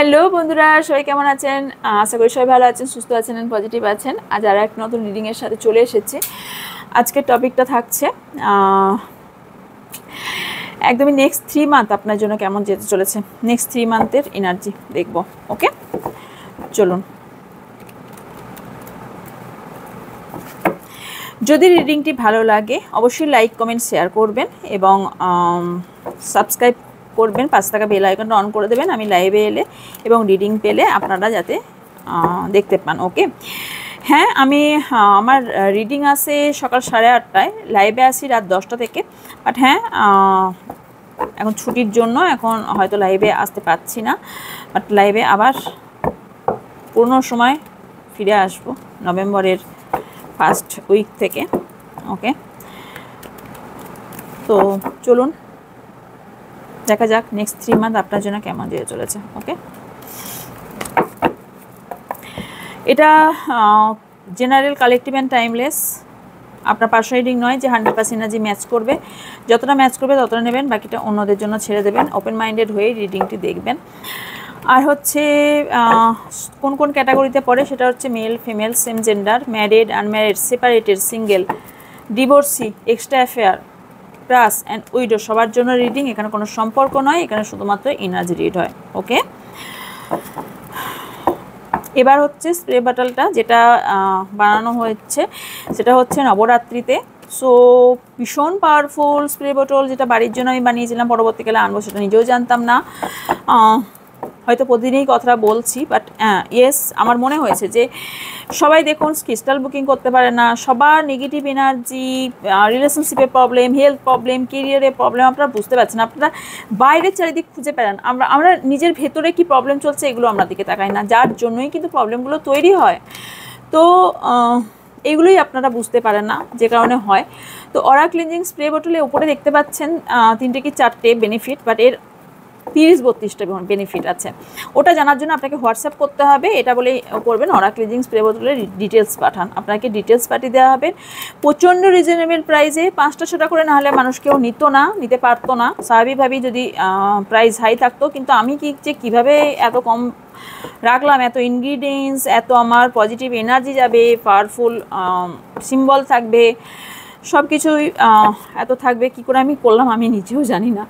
Hello বন্ধুরা, সবাই কেমন আছেন? আশা করি সবাই ভালো আছেন, সুস্থ আছেন এন্ড পজিটিভ আছেন। আজ আর এক নতুন রিডিংয়ের সাথে চলে এসেছি। আজকের টপিকটা থাকছে একদমই নেক্সট 3 মান্থ আপনার জন্য কেমন যেতে চলেছে। নেক্সট 3 মান্থের এনার্জি দেখব। ওকে, চলুন। যদি রিডিংটি ভালো লাগে অবশ্যই লাইক কমেন্ট শেয়ার করবেন এবং সাবস্ক্রাইব করবেন, 5 টাকা বেল আইকনটা অন করে দেবেন আমি লাইভে এলে এবং রিডিং পেলে আপনারা যাতে দেখতে পান। ওকে, হ্যাঁ, আমি আমার রিডিং আসে সকাল 8:30টায়, লাইভে আসি রাত 10টা থেকে। বাট হ্যাঁ, এখন ছুটির জন্য এখন হয়তো লাইভে আসতে পারছি না, বাট লাইভে আবার পুরনো সময় ফিরে আসবো নভেম্বরের ফার্স্ট উইক থেকে। ওকে, তো চলুন দেখা যাক নেক্সট 3 মান্থ আপনার জন্য কেমন যেতে চলেছে। ওকে, এটা জেনারেল, কালেকটিভ অ্যান্ড টাইমলেস। আপনার পার্সোনাল রিডিং নয় যে 100% এনার্জি ম্যাচ করবে। যতটা ম্যাচ করবে ততটা নেবেন, বাকিটা অন্যদের জন্য ছেড়ে দেবেন। ওপেন মাইন্ডেড হয়ে রিডিংটি দেখবেন। আর হচ্ছে কোন কোন ক্যাটাগরিতে পড়ে সেটা হচ্ছে male, female, same gender, married, unmarried, separated, single, divorcee, extra affair, plus and widow, সবার জন্য রিডিং। এখানে কোনো সম্পর্ক নয়, এখানে শুধুমাত্র এনার্জি রিড হয়। ওকে, এবার হচ্ছে স্প্রে বটলটা যেটা বানানো হয়েছে সেটা হচ্ছে নবরাত্রিতে। সো ভীষণ পাওয়ারফুল স্প্রে বটল, যেটা বাড়ির জন্য আমি বানিয়েছিলাম, পরবর্তীকালে আনবো সেটা নিজেও জানতাম না। হয়তো প্রতিদিনই কথাটা বলছি, বাট ইয়েস, আমার মনে হয়েছে যে সবাই দেখুন ক্রিস্টাল বুকিং করতে পারে না, সবার নেগেটিভ এনার্জি, রিলেশনশিপের প্রবলেম, হেলথ প্রবলেম, কেরিয়ারের প্রবলেম আপনারা বুঝতে পারছেন। আপনারা বাইরের চারিদিক খুঁজে পেলেন, আমরা নিজের ভেতরে কি প্রবলেম চলছে এগুলো আমরা দিকে তাকাই না, যার জন্যই কিন্তু প্রবলেমগুলো তৈরি হয়। তো এগুলোই আপনারা বুঝতে পারেন না, যে কারণে হয়। তো অরা ক্লিনজিং স্প্রে বোতলে উপরে দেখতে পাচ্ছেন 3টে কি 4টে বেনিফিট, বাট এর 30-32টা বেনিফিট আছে। ওটা জানার জন্য আপনাকে হোয়াটসঅ্যাপ করতে হবে, এটা বলেই করবেন অরা ক্লিনজিং স্প্রে বোতলের ডিটেলস পাঠান। আপনাকে ডিটেলস পাঠিয়ে দেওয়া হবে প্রচণ্ড রিজনেবল প্রাইসে। 5টা 6টা করে না হলে মানুষ কেউ নিতে পারতো না স্বাভাবিকভাবেই, যদি প্রাইস হাই থাকতো। কিন্তু আমি কীভাবে এত কম রাখলাম, এত ইনগ্রিডিয়েন্টস, এত আমার পজিটিভ এনার্জি যাবে, পাওয়ারফুল সিম্বল থাকবে, সব কিছুই এত থাকবে, কী করে আমি করলাম আমি নিজেও জানি না।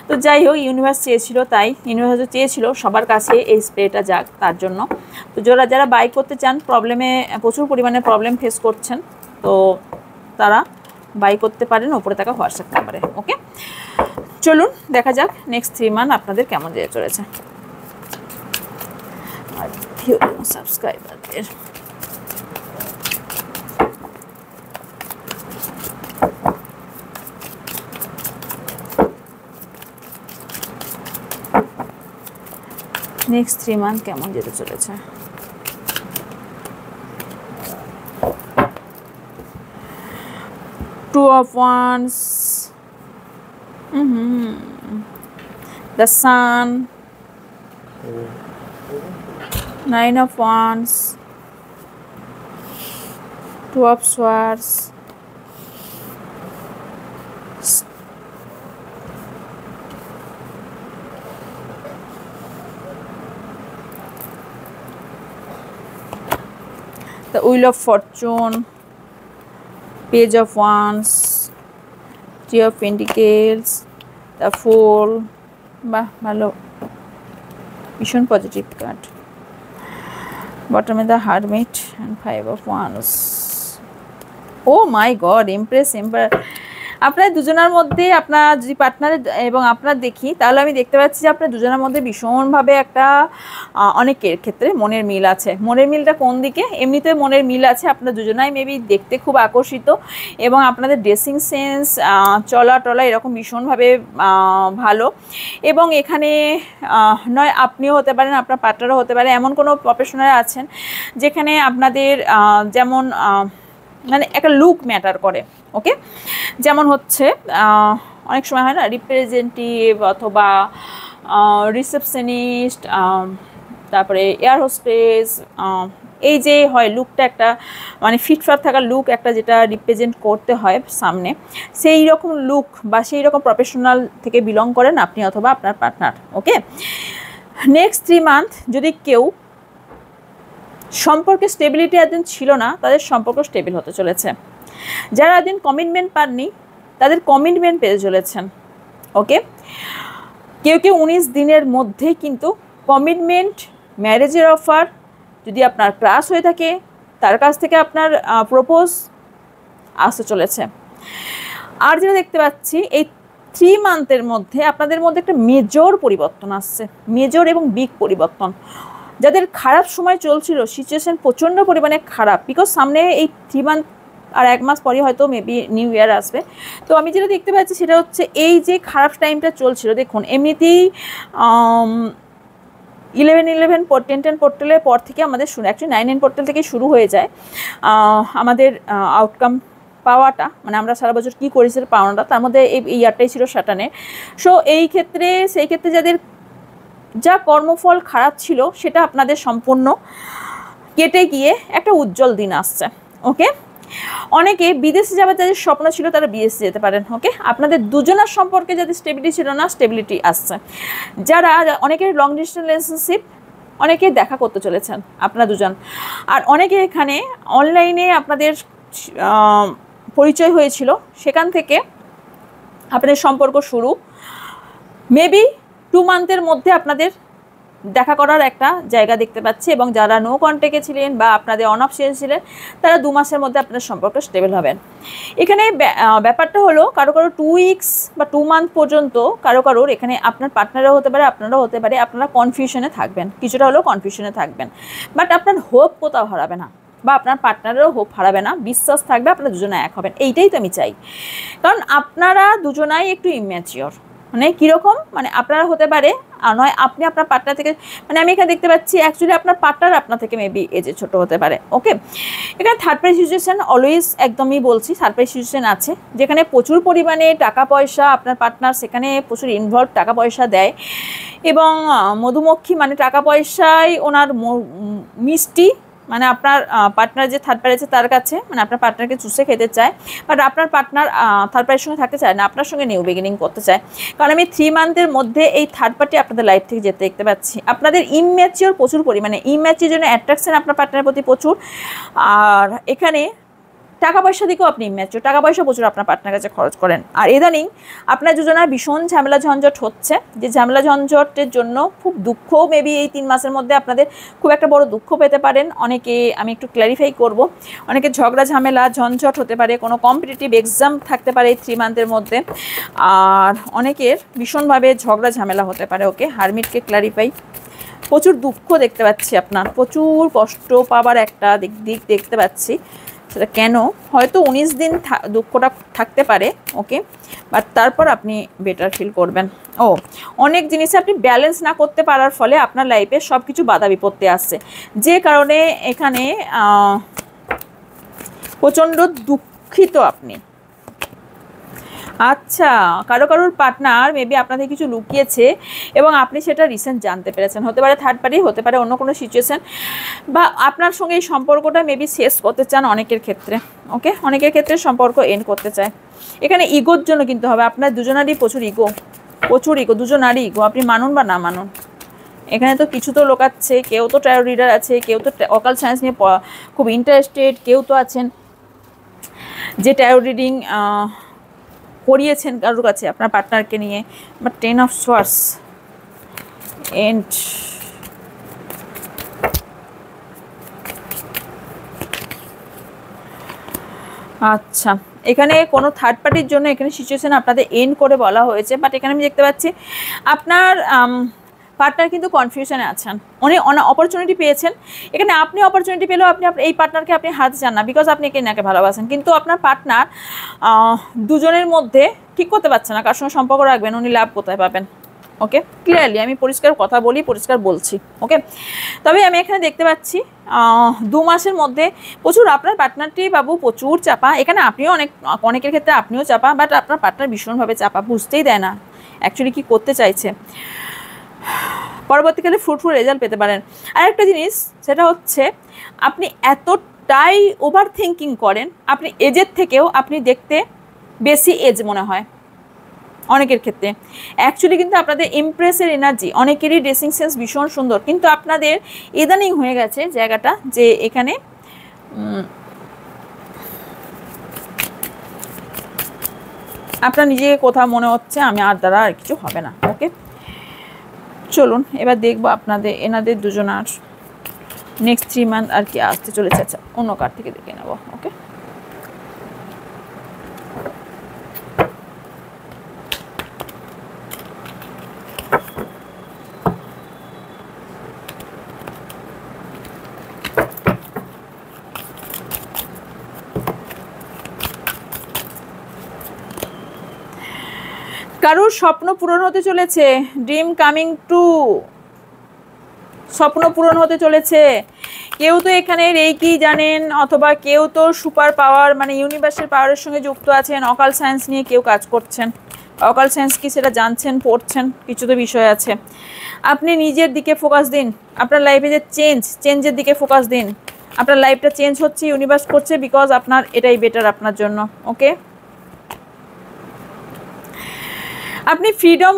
তো যাই হোক, ইউনিভার্স চেয়েছিল, তাই ইউনিভার্সও চেয়েছিল সবার কাছে এই স্প্রেটা যাক, তার জন্য। তো যারা বাই করতে চান, প্রচুর পরিমাণে প্রবলেম ফেস করছেন, তো তারা বাই করতে পারেন ওপরে থাকা হোয়াটসঅ্যাপ নাম্বারে। ওকে, চলুন দেখা যাক নেক্সট 3 মান্থ আপনাদের কেমন যেতে চলেছে। আর সাবস্ক্রাইবারদের নেক্সট 3 মান্থ কেমন যেতে চলেছে। Two of Wands, the Sun, 9 of Wands, 2 of Swords, the Wheel of Fortune, Page of Wands, Three of Pentacles, the Fool, বাহ ভালো, ভীষণ পজিটিভ কার্ড। বটমে the hermit and 5 of Wands। Oh my God, empress, empire. আপনার দুজনের মধ্যে, আপনার যদি partner এবং আপনার দেখি, তাহলে আমি দেখতে পাচ্ছি যে আপনার দুজনের মধ্যে ভীষণভাবে একটা অনেকের ক্ষেত্রে মনের মিল আছে। মনের মিলটা কোন দিকে? এমনিতে মনের মিল আছে, আপনার দুজনাই মেবি দেখতে খুব আকর্ষিত এবং আপনাদের ড্রেসিং সেন্স, চলা টলা এরকম ভীষণভাবে ভালো। এবং এখানে নয় আপনিও হতে পারেন, আপনার পার্টনারও হতে পারে, এমন কোনো প্রফেশনাল আছেন যেখানে আপনাদের যেমন মানে একটা লুক ম্যাটার করে। ওকে, যেমন হচ্ছে অনেক সময় হয় না, রিপ্রেজেন্টেটিভ অথবা রিসেপশনিস্ট, তারপরে এয়ার হোস্টেস, এই যে হয় লুকটা একটা মানে ফিটফাট থাকা লুক একটা যেটা রিপ্রেজেন্ট করতে হয় সামনে, সেই রকম লুক বা সেই রকম প্রফেশনাল থেকে বিলং করেন আপনি অথবা আপনার পার্টনার। ওকে, নেক্সট 3 মান্থ যদি কেউ সম্পর্কে স্টেবিলিটি এতদিন ছিল না, তাদের সম্পর্ক স্টেবল হতে চলেছে। যারা এতদিন কমিটমেন্ট পাননি, তাদের কমিটমেন্ট পেতে চলেছেন। ওকে, কেউ কেউ 19 দিনের মধ্যে কিন্তু কমিটমেন্ট, ম্যারেজের অফার, যদি আপনার ক্রাশ হয়ে থাকে তার কাছ থেকে আপনার প্রপোজ আসতে চলেছে। আর যেটা দেখতে পাচ্ছি এই 3 মান্থের মধ্যে আপনাদের মধ্যে একটা মেজর পরিবর্তন আসছে, মেজর এবং বিগ পরিবর্তন। যাদের খারাপ সময় চলছিল, সিচুয়েশান প্রচণ্ড পরিমাণে খারাপ, বিকজ সামনে এই 3 মান্থ আর 1 মাস পরে হয়তো মেবি নিউ ইয়ার আসবে। তো আমি যেটা দেখতে পাচ্ছি সেটা হচ্ছে এই যে খারাপ টাইমটা চলছিল, দেখুন এমনিতেই 11 10 পোর্টালের পর থেকে আমাদের শুরু, অ্যাকচুয়ালি 9 পোর্টাল থেকে শুরু হয়ে যায় আমাদের আউটকাম পাওয়াটা, মানে আমরা সারা বছর কী করেছি পাওয়াটা, তার মধ্যে এই ইয়ারটাই ছিল স্যাটার্নে। সো সেই ক্ষেত্রে যাদের যা কর্মফল খারাপ ছিল সেটা আপনাদের সম্পূর্ণ কেটে গিয়ে একটা উজ্জ্বল দিন আসছে। ওকে, অনেকে বিদেশে যাবার যাদের স্বপ্ন ছিল তারা বিদেশে যেতে পারেন। ওকে, আপনাদের দুজনের সম্পর্কে যাদের স্টেবিলিটি ছিল না, স্টেবিলিটি আসছে। যারা অনেকের লং ডিস্টেন্স রিলেশনশিপ, অনেকে দেখা করতে চলেছেন আপনারা দুজন, আর অনেকে এখানে অনলাইনে আপনাদের পরিচয় হয়েছিল, সেখান থেকে আপনাদের সম্পর্ক শুরু। মেবি 2 মান্থের মধ্যে আপনাদের দেখা করার একটা জায়গা দেখতে পাচ্ছি, এবং যারা নো কন্ট্যাক্টে ছিলেন বা আপনাদের অন অফ সিজন ছিলেন তারা 2 মাসের মধ্যে আপনার সম্পর্ক স্টেবল হবেন। এখানে ব্যাপারটা হলো কারো 2 উইকস বা 2 মান্থ পর্যন্ত কারোর এখানে আপনার পার্টনারও হতে পারে, আপনারাও হতে পারে, আপনারা কনফিউশনে থাকবেন, কিছুটা হলেও কনফিউশনে থাকবেন, বাট আপনার হোপ কোথাও হারাবে না, বা আপনার পার্টনারেরও হোপ হারাবে না, বিশ্বাস থাকবে, আপনারা দুজনে এক হবেন। এইটাই তো আমি চাই, কারণ আপনারা দুজনাই একটু ইম্যাচিওর। মানে কীরকম, মানে আপনারা হতে পারে, আর নয় আপনি আপনার পার্টনার থেকে, মানে আমি এখানে দেখতে পাচ্ছি অ্যাকচুয়ালি আপনার পার্টনার আপনার থেকে মেবি এজে ছোটো হতে পারে। ওকে, এখানে থার্ড পার্টি সিচুয়েশান অলওয়েজ, একদমই বলছি থার্ড পার্টি সিচুয়েশান আছে, যেখানে প্রচুর পরিমাণে টাকা পয়সা, আপনার পার্টনার সেখানে প্রচুর ইনভলভ, টাকা পয়সা দেয়, এবং মধুমক্ষী মানে টাকা পয়সায় ওনার মিষ্টি, মানে আপনার পার্টনার যে থার্ড পার্টি আছে তার কাছে, মানে আপনার পার্টনারকে চুষে খেতে চায়, বাট আপনার পার্টনার থার্ড পার্টির সঙ্গে থাকতে চায় না, আপনার সঙ্গে নিউ বিগিনিং করতে চায়। কারণ আমি 3 মান্থের মধ্যে এই থার্ড পার্টি আপনাদের লাইফ থেকে যেতে দেখতে পাচ্ছি। আপনাদের ইম্যাচিওর প্রচুর পরিমাণে, ইম্যাচিওর জন্য অ্যাট্রাকশন আপনার পার্টনারের প্রতি প্রচুর, আর এখানে টাকা পয়সা দিকেও আপনি ইম্যাচিওর, টাকা পয়সা প্রচুর আপনার পার্টনার কাছে খরচ করেন। আর ইদানিং আপনার দুজনের ভীষণ ঝামেলা ঝঞ্ঝট হচ্ছে, যে ঝামেলা ঝঞ্ঝটের জন্য খুব দুঃখ, মেবি এই 3 মাসের মধ্যে আপনাদের খুব একটা বড় দুঃখ পেতে পারেন অনেকে। আমি একটু ক্ল্যারিফাই করব, অনেকে ঝগড়া ঝামেলা ঝঞ্ঝট হতে পারে, কোনো কম্পিটিটিভ এক্সাম থাকতে পারে এই 3 মান্থের মধ্যে, আর অনেকের ভীষণভাবে ঝগড়া ঝামেলা হতে পারে। ওকে, হারমিটকে ক্ল্যারিফাই, প্রচুর দুঃখ দেখতে পাচ্ছি, আপনার প্রচুর কষ্ট পাবার একটা দিক দেখতে পাচ্ছি। সেটা কেন, হয়তো 19 দিন দুঃখটা থাকতে পারে। ওকে, বাট তারপর আপনি বেটার ফিল করবেন। অনেক জিনিসে আপনি ব্যালেন্স না করতে পারার ফলে আপনার লাইফে সব কিছু বাধা বিপত্তি আসছে, যে কারণে এখানে প্রচণ্ড দুঃখিত আপনি। আচ্ছা, কারোর পার্টনার মেবি আপনাদের কিছু লুকিয়েছে এবং আপনি সেটা রিসেন্ট জানতে পেরেছেন, হতে পারে থার্ড পার্টি, হতে পারে অন্য কোনো সিচুয়েশান, বা আপনার সঙ্গে এই সম্পর্কটা মেবি শেষ করতে চান অনেকের ক্ষেত্রে। ওকে, অনেকের ক্ষেত্রে সম্পর্ক এন্ড করতে চায়। এখানে ইগোর জন্য কিন্তু হবে, আপনার দুজনারই প্রচুর ইগো, দুজনারই ইগো, আপনি মানুন বা না মানুন। এখানে তো কিছু তো লোক আছে, কেউ তো ট্যারো রিডার আছে, কেউ তো অকাল সায়েন্স নিয়ে খুব ইন্টারেস্টেড, কেউ তো আছেন যে ট্যারো রিডিং করিয়েছেন কারোর কাছে আপনার পার্টনারকে নিয়ে। বাট 10 অফ সোয়ার্ডস এন্ড আচ্ছা, এখানে কোনো থার্ড পার্টির জন্য এখানে সিচুয়েশান আপনাদের এন্ড করে বলা হয়েছে, বাট এখানে আমি দেখতে পাচ্ছি আপনার পার্টনার কিন্তু কনফিউশনে আছেন, উনি অপরচুনিটি পেয়েছেন। এখানে আপনি অপরচুনিটি পেলেও আপনি এই পার্টনারকে আপনি হারাতে চান না, বিকজ আপনি এনাকে ভালোবাসেন, কিন্তু আপনার পার্টনার দুজনের মধ্যে ঠিক করতে পারছে না কার সঙ্গে সম্পর্ক রাখবেন, উনি লাভ কোথায় পাবেন। ওকে, ক্লিয়ারলি আমি পরিষ্কার কথা বলি, পরিষ্কার বলছি। ওকে, তবে আমি এখানে দেখতে পাচ্ছি 2 মাসের মধ্যে প্রচুর আপনার পার্টনারটি বাবু প্রচুর চাপা, এখানে আপনিও অনেকের ক্ষেত্রে আপনিও চাপা, বাট আপনার পার্টনার ভীষণভাবে চাপা, বুঝতেই দেয় না অ্যাকচুয়ালি কী করতে চাইছে। পরবর্তীকালে ফ্রুটফুল রেজাল্ট পেতে পারেন। আর একটা জিনিস, সেটা হচ্ছে আপনি এতটাই ওভার থিঙ্কিং করেন, আপনি এজের থেকেও আপনি দেখতে বেশি এজ মনে হয়। অনেকের ক্ষেত্রে অ্যাকচুয়ালি কিন্তু আপনাদের ইমপ্রেসের এনার্জি, অনেকেরই ড্রেসিং সেন্স ভীষণ সুন্দর, কিন্তু আপনাদের ইদানিং হয়ে গেছে জায়গাটা যে এখানে আপনার নিজেকে কোথাও মনে হচ্ছে আমি আর দ্বারা আর কিছু হবে না। ওকে, চলুন এবার দেখবো আপনাদের এনাদের দুজনার নেক্সট 3 মান্থ আর কি আসতে চলেছে। আচ্ছা, অন্য কার্ড থেকে দেখে নেব। ওকে, কারোর স্বপ্ন পূরণ হতে চলেছে, ড্রিম কামিং টু, স্বপ্ন পূরণ হতে চলেছে। কেউ তো এখানে রেকি জানেন, অথবা কেউ তো সুপার পাওয়ার মানে ইউনিভার্সাল পাওয়ারের সঙ্গে যুক্ত আছেন, অকাল সায়েন্স নিয়ে কেউ কাজ করছেন। অকাল সায়েন্স কি সেটা জানছেন, পড়ছেন, কিছু তো বিষয় আছে। আপনি নিজের দিকে ফোকাস দিন, আপনার লাইফে যে চেঞ্জের দিকে ফোকাস দিন। আপনার লাইফটা চেঞ্জ হচ্ছে, ইউনিভার্স করছে, বিকজ আপনার এটাই বেটার আপনার জন্য। ওকে, আপনি ফ্রিডম,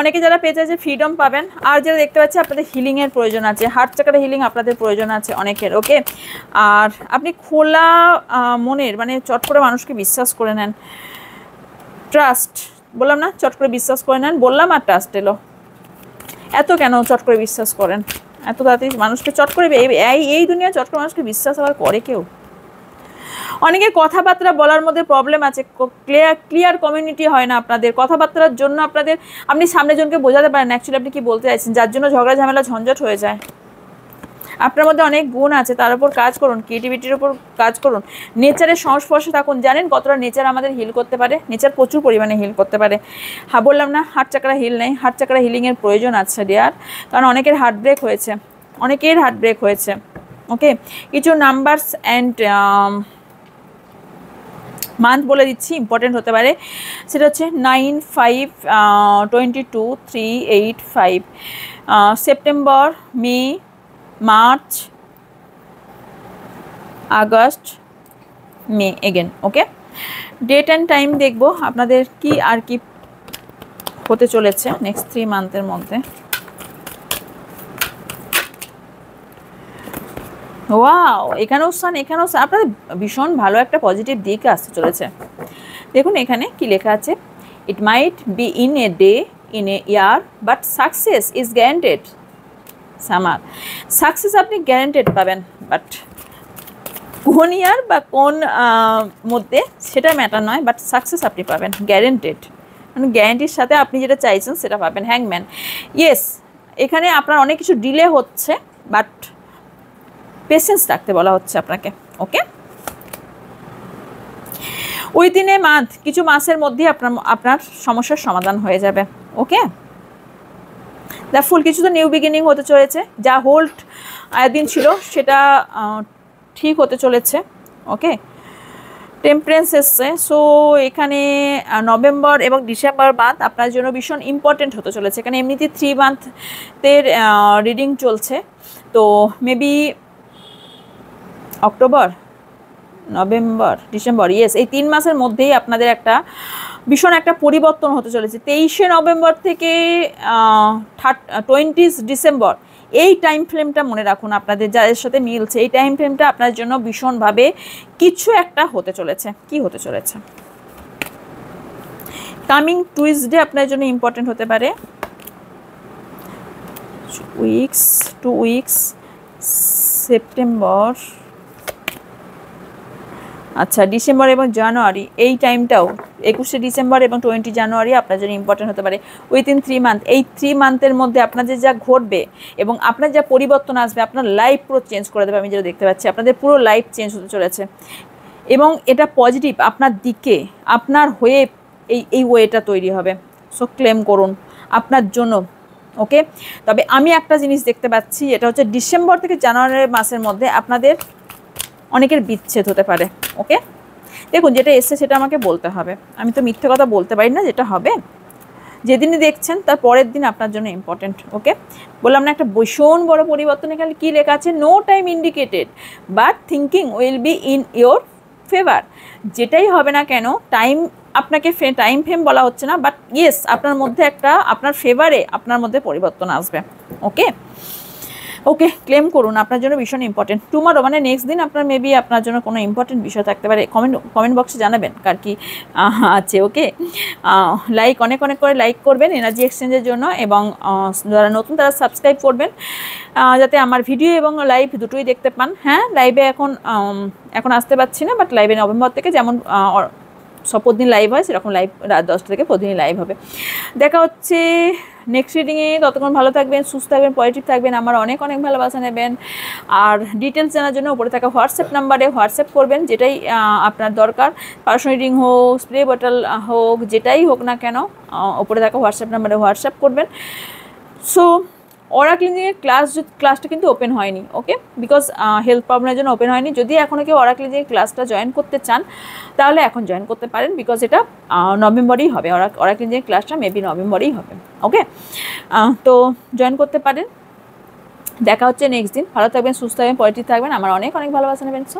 অনেকে যারা পেয়ে যায় যে ফ্রিডম পাবেন, আর যারা দেখতে পাচ্ছি আপনাদের হিলিংয়ের প্রয়োজন আছে, হার্ট চাকার হিলিং আপনাদের প্রয়োজন আছে অনেকের। ওকে, আর আপনি খোলা মনের মানে চট করে মানুষকে বিশ্বাস করে নেন, ট্রাস্ট বললাম না, চট করে বিশ্বাস করে নেন বললাম, আর ট্রাস্ট এলো। এত কেন চট করে বিশ্বাস করেন, এত তাড়াতাড়ি মানুষকে চট করে এই দুনিয়া চট করে মানুষকে বিশ্বাস আবার করে কেউ? অনেকের কথাবার্তা বলার মধ্যে প্রবলেম আছে, ক্লিয়ার কমিউনিটি হয় না আপনাদের কথাবার্তার জন্য। আপনি সামনে জনকে বোঝাতে পারেন অ্যাকচুয়ালি আপনি কি বলতে চাইছেন, যার জন্য ঝগড়া ঝামেলা ঝঞ্ঝট হয়ে যায়। আপনার মধ্যে অনেক গুণ আছে, তার উপর কাজ করুন, ক্রিয়েটিভিটির উপর কাজ করুন, নেচারের সংস্পর্শে থাকুন। জানেন কতটা নেচার আমাদের হিল করতে পারে? নেচার প্রচুর পরিমাণে হিল করতে পারে। হ্যাঁ, বললাম না হার্ট চাকরা হিল নেই, হার্ট চাকরা হিলিংয়ের প্রয়োজন আছে ডিয়ার, কারণ অনেকের হার্ট ব্রেক হয়েছে, অনেকের হার্ট ব্রেক হয়েছে। ওকে, কিছু নাম্বারস অ্যান্ড মান্থ বলে দিচ্ছি, ইম্পর্টেন্ট হতে পারে। সেটা হচ্ছে 9, 5, 22, 3, 8, 5, September, May, March, August, May again. Okay, date and time দেখবো আপনাদের কি আর কি হতে চলেছে নেক্সট 3 মান্থের মধ্যে। ওয়াও, এখানেও সান, এখানেও সান, আপনাদের ভীষণ ভালো একটা পজিটিভ দিক আসতে চলেছে। দেখুন এখানে কি লেখা আছে, it might be in a day, in a year, but success is guaranteed. Summer success আপনি গ্যারান্টেড পাবেন, বাট কোন ইয়ার বা কোন মধ্যে সেটা ম্যাটার নয়, বাট সাকসেস আপনি পাবেন গ্যারান্টেড, মানে গ্যারান্টির সাথে আপনি যেটা চাইছেন সেটা পাবেন। হ্যাংম্যান, ইয়েস, এখানে আপনার অনেক কিছু ডিলে হচ্ছে, বাট পেশেন্স রাখতে বলা হচ্ছে আপনাকে। ওকে, উইদিন এ মান্থ, কিছু মাসের মধ্যে আপনার সমস্যার সমাধান হয়ে যাবে। ওকে, দ্য ফুল, কিছু তো নিউ বিগিনিং হতে চলেছে, যা হোল্ড দিন ছিল সেটা ঠিক হতে চলেছে। ওকে, টেম্পারেন্স এসছে, সো এখানে নভেম্বর এবং ডিসেম্বর মান্থ আপনার জন্য ভীষণ ইম্পর্টেন্ট হতে চলেছে। এখানে এমনিতে 3 মান্থের রিডিং চলছে, তো maybe October, November, December, yes, এই 3 মাসের মধ্যেই আপনাদের একটা ভীষণ একটা পরিবর্তন হতে চলেছে। 23শে নভেম্বর থেকে 20 ডিসেম্বর, এই টাইম ফ্রেমটা মনে রাখুন, আপনাদের যাদের সাথে মিলছে এই টাইম ফ্রেমটা আপনার জন্য ভীষণভাবে কিছু একটা হতে চলেছে। কি হতে চলেছে? কামিং টুইসডে আপনার জন্য ইম্পর্টেন্ট হতে পারে, 2 উইকস, সেপ্টেম্বর, আচ্ছা ডিসেম্বর এবং জানুয়ারি, এই টাইমটাও 21শে ডিসেম্বর এবং 20 জানুয়ারি আপনার জন্য ইম্পর্টেন্ট হতে পারে। উইদিন 3 মান্থ, এই 3 মান্থের মধ্যে আপনাদের যা ঘটবে এবং আপনার যা পরিবর্তন আসবে, আপনার লাইফ পুরো চেঞ্জ করে দেবে। আমি যেটা দেখতে পাচ্ছি আপনাদের পুরো লাইফ চেঞ্জ হতে চলেছে, এবং এটা পজিটিভ আপনার দিকে, আপনার হয়ে এই ওয়েটা তৈরি হবে। সো ক্লেম করুন আপনার জন্য। ওকে, তবে আমি একটা জিনিস দেখতে পাচ্ছি, এটা হচ্ছে ডিসেম্বর থেকে জানুয়ারি মাসের মধ্যে আপনাদের অনেকের বিচ্ছেদ হতে পারে। ওকে, দেখুন যেটা এসছে সেটা আমাকে বলতে হবে, আমি তো মিথ্যে কথা বলতে পারি না। যেটা হবে, যেদিনই দেখছেন তার পরের দিন আপনার জন্য ইম্পর্টেন্ট। ওকে, বললাম না একটা ভীষণ বড় পরিবর্তন। এখানে কী লেখা আছে, no time indicated but thinking will be in your favour. যেটাই হবে না কেন, টাইম আপনাকে টাইম ফ্রেম বলা হচ্ছে না, বাট ইয়েস আপনার মধ্যে একটা আপনার ফেভারে আপনার মধ্যে পরিবর্তন আসবে। ওকে ওকে, ক্লেম করুন, আপনার জন্য ভীষণ ইম্পর্টেন্ট। টুমারো মানে নেক্সট দিন আপনার মেবি আপনার জন্য কোনো ইম্পর্টেন্ট বিষয় থাকতে পারে। কমেন্ট বক্সে জানাবেন কার কি আছে। ওকে, লাইক অনেক অনেক করে লাইক করবেন এনার্জি এক্সচেঞ্জের জন্য, এবং যারা নতুন তারা সাবস্ক্রাইব করবেন যাতে আমার ভিডিও এবং লাইভ দুটোই দেখতে পান। হ্যাঁ, লাইভে এখন আসতে পারছি না, বাট লাইভে নভেম্বর থেকে যেমন প্রতিদিন লাইভ হয় সেরকম লাইভ রাত 10টা থেকে প্রতিদিন লাইভ হবে। দেখা হচ্ছে নেক্সট রিডিংয়ে। ততক্ষণ ভালো থাকবেন, সুস্থ থাকবেন, পজিটিভ থাকবেন, আমার অনেক অনেক ভালোবাসা নেবেন। আর ডিটেলস জানার জন্য উপরে থাকা হোয়াটসঅ্যাপ নাম্বারে হোয়াটসঅ্যাপ করবেন, যেটাই আপনার দরকার, পার্সোনাল রিডিং হোক, স্প্রে বটল হোক, যেটাই হোক না কেন, উপরে থাকা হোয়াটসঅ্যাপ নাম্বারে হোয়াটসঅ্যাপ করবেন। সো অরা ক্লিনজিংয়ের ক্লাসটা কিন্তু ওপেন হয়নি, ওকে, বিকজ হেলথ প্রবলেমের জন্য ওপেন হয়নি। যদি এখনও কেউ অরা ক্লিনজিংয়ের ক্লাসটা জয়েন করতে চান তাহলে এখন জয়েন করতে পারেন, বিকজ এটা নভেম্বরেই হবে। অরা ক্লিনজিংয়ের ক্লাসটা মেবি নভেম্বরেই হবে। ওকে, তো জয়েন করতে পারেন। দেখা হচ্ছে নেক্সট দিন। ভালো থাকবেন, সুস্থ থাকবেন, পজিটিভ থাকবেন, আমার অনেক অনেক ভালোবাসা নেবেন। সো